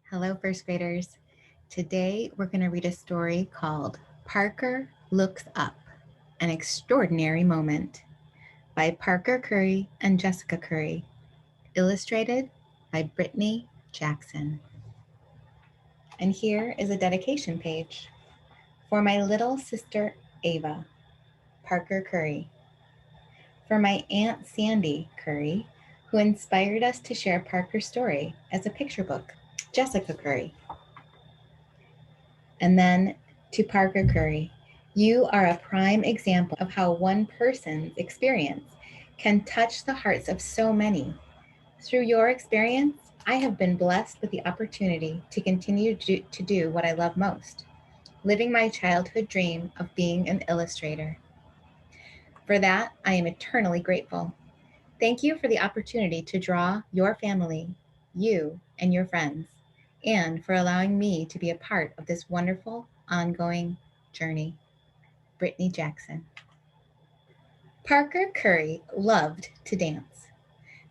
Hello, first graders. Today we're going to read a story called Parker Looks Up, An Extraordinary Moment by Parker Curry and Jessica Curry, illustrated by Brittany Jackson. And here is a dedication page. For my little sister Ava, Parker Curry. For my Aunt Sandy Curry, who inspired us to share Parker's story as a picture book, Jessica Curry. And then to Parker Curry, you are a prime example of how one person's experience can touch the hearts of so many. Through your experience, I have been blessed with the opportunity to continue to do what I love most, living my childhood dream of being an illustrator. For that, I am eternally grateful. Thank you for the opportunity to draw your family, you, and your friends, and for allowing me to be a part of this wonderful, ongoing journey. Brittany Jackson. Parker Curry loved to dance.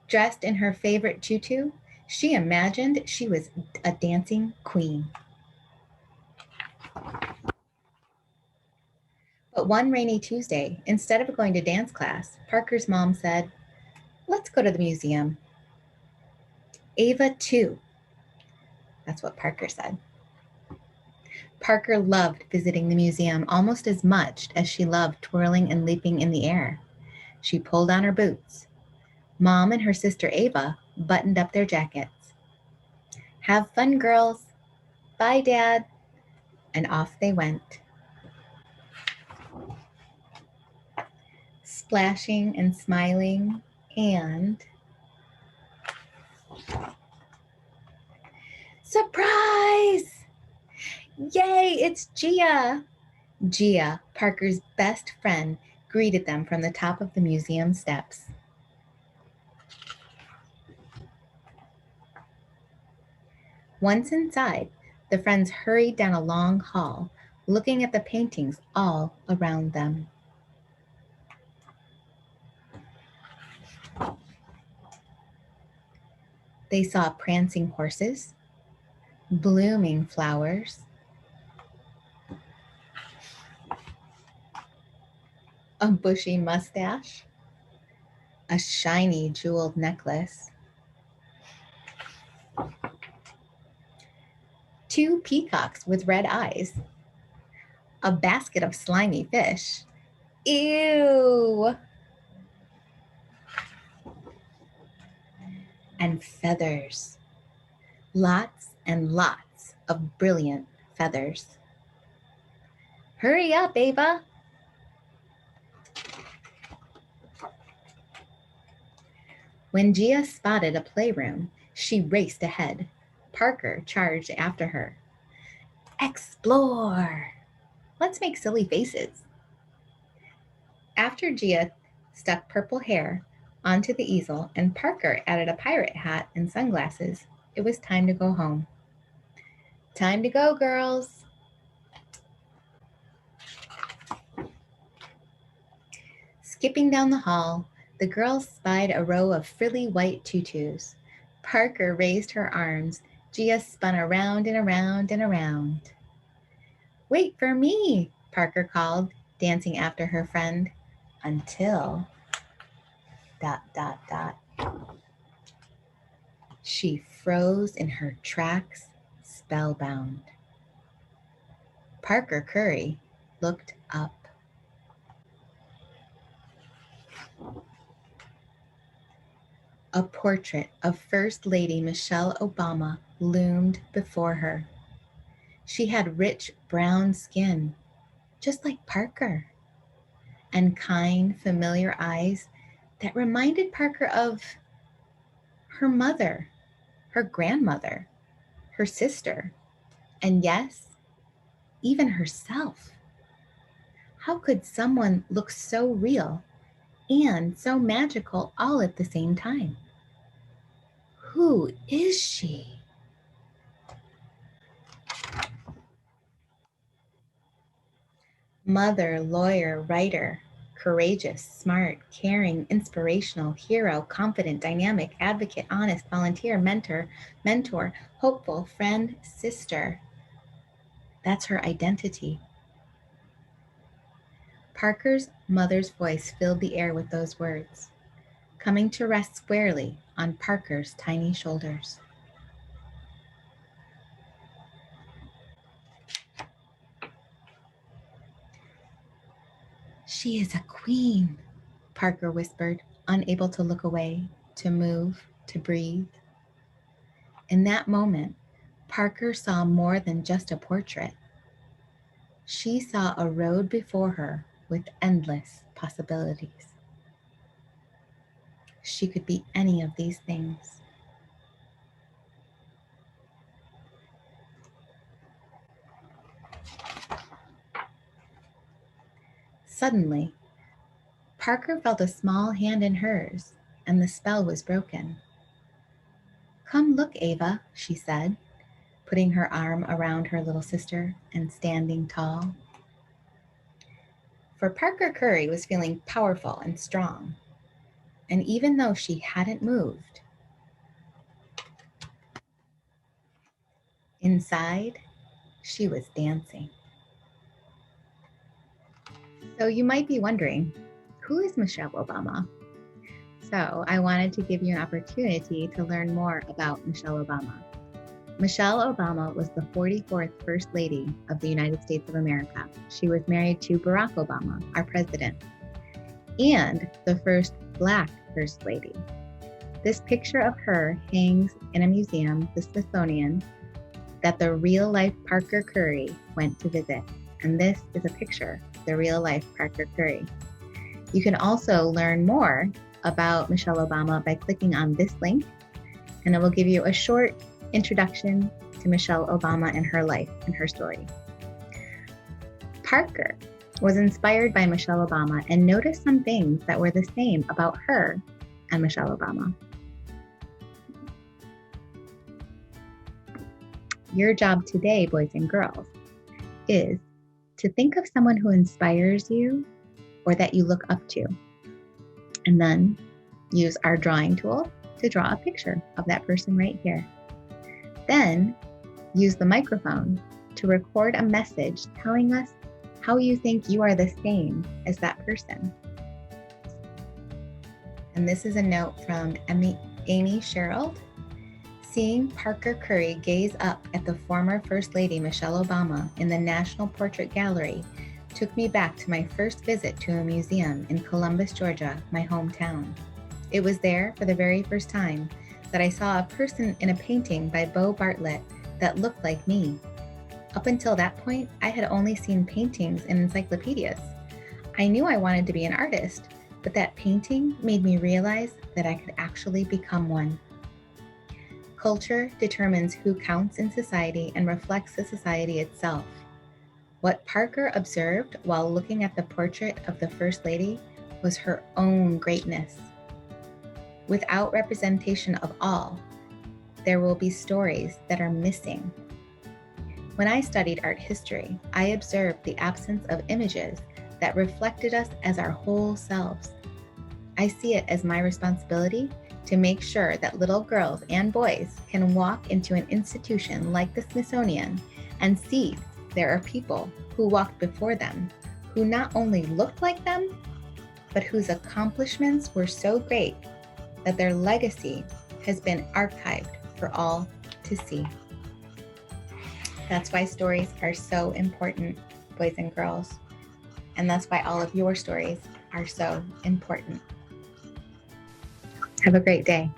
Dressed in her favorite tutu, she imagined she was a dancing queen. But one rainy Tuesday, instead of going to dance class, Parker's mom said, "Let's go to the museum." Ava, too. That's what Parker said. Parker loved visiting the museum almost as much as she loved twirling and leaping in the air. She pulled on her boots. Mom and her sister Ava buttoned up their jackets. "Have fun, girls. Bye, Dad." And off they went. Splashing and smiling and... Surprise! Yay, it's Gia! Gia, Parker's best friend, greeted them from the top of the museum steps. Once inside, the friends hurried down a long hall, looking at the paintings all around them. They saw prancing horses, blooming flowers, a bushy mustache, a shiny jeweled necklace, two peacocks with red eyes, a basket of slimy fish. Ew! And feathers. Lots and lots of brilliant feathers. Hurry up, Ava! When Gia spotted a playroom, she raced ahead. Parker charged after her. Explore! Let's make silly faces. After Gia stuck purple hair onto the easel and Parker added a pirate hat and sunglasses, it was time to go home. Time to go, girls. Skipping down the hall, the girls spied a row of frilly white tutus. Parker raised her arms. Gia spun around and around and around. Wait for me, Parker called, dancing after her friend, until... ... She froze in her tracks, spellbound. Parker Curry looked up. A portrait of First Lady Michelle Obama loomed before her. She had rich brown skin, just like Parker, and kind, familiar eyes that reminded Parker of her mother, her grandmother, her sister, and yes, even herself. How could someone look so real and so magical all at the same time? Who is she? Mother, lawyer, writer, courageous, smart, caring, inspirational, hero, confident, dynamic, advocate, honest, volunteer, mentor, hopeful, friend, sister. That's her identity. Parker's mother's voice filled the air with those words, coming to rest squarely on Parker's tiny shoulders. She is a queen, Parker whispered, unable to look away, to move, to breathe. In that moment, Parker saw more than just a portrait. She saw a road before her with endless possibilities. She could be any of these things. Suddenly, Parker felt a small hand in hers, and the spell was broken. "Come look, Ava," she said, putting her arm around her little sister and standing tall. For Parker Curry was feeling powerful and strong, and even though she hadn't moved, inside, she was dancing. So you might be wondering, who is Michelle Obama? So I wanted to give you an opportunity to learn more about Michelle Obama. Michelle Obama was the 44th First Lady of the United States of America. She was married to Barack Obama, our president, and the first Black First Lady. This picture of her hangs in a museum, the Smithsonian, that the real-life Parker Curry went to visit. And this is a picture of the real-life Parker Curry. You can also learn more about Michelle Obama by clicking on this link, and it will give you a short introduction to Michelle Obama and her life and her story. Parker was inspired by Michelle Obama and noticed some things that were the same about her and Michelle Obama. Your job today, boys and girls, is to think of someone who inspires you or that you look up to, and then use our drawing tool to draw a picture of that person right here. Then use the microphone to record a message telling us how you think you are the same as that person. And this is a note from Amy Sherald. Seeing Parker Curry gaze up at the former First Lady Michelle Obama in the National Portrait Gallery took me back to my first visit to a museum in Columbus, Georgia, my hometown. It was there for the very first time that I saw a person in a painting by Bo Bartlett that looked like me. Up until that point, I had only seen paintings in encyclopedias. I knew I wanted to be an artist, but that painting made me realize that I could actually become one. Culture determines who counts in society and reflects the society itself. What Parker observed while looking at the portrait of the First Lady was her own greatness. Without representation of all, there will be stories that are missing. When I studied art history, I observed the absence of images that reflected us as our whole selves. I see it as my responsibility to make sure that little girls and boys can walk into an institution like the Smithsonian and see there are people who walked before them, who not only looked like them, but whose accomplishments were so great that their legacy has been archived for all to see. That's why stories are so important, boys and girls. And that's why all of your stories are so important. Have a great day.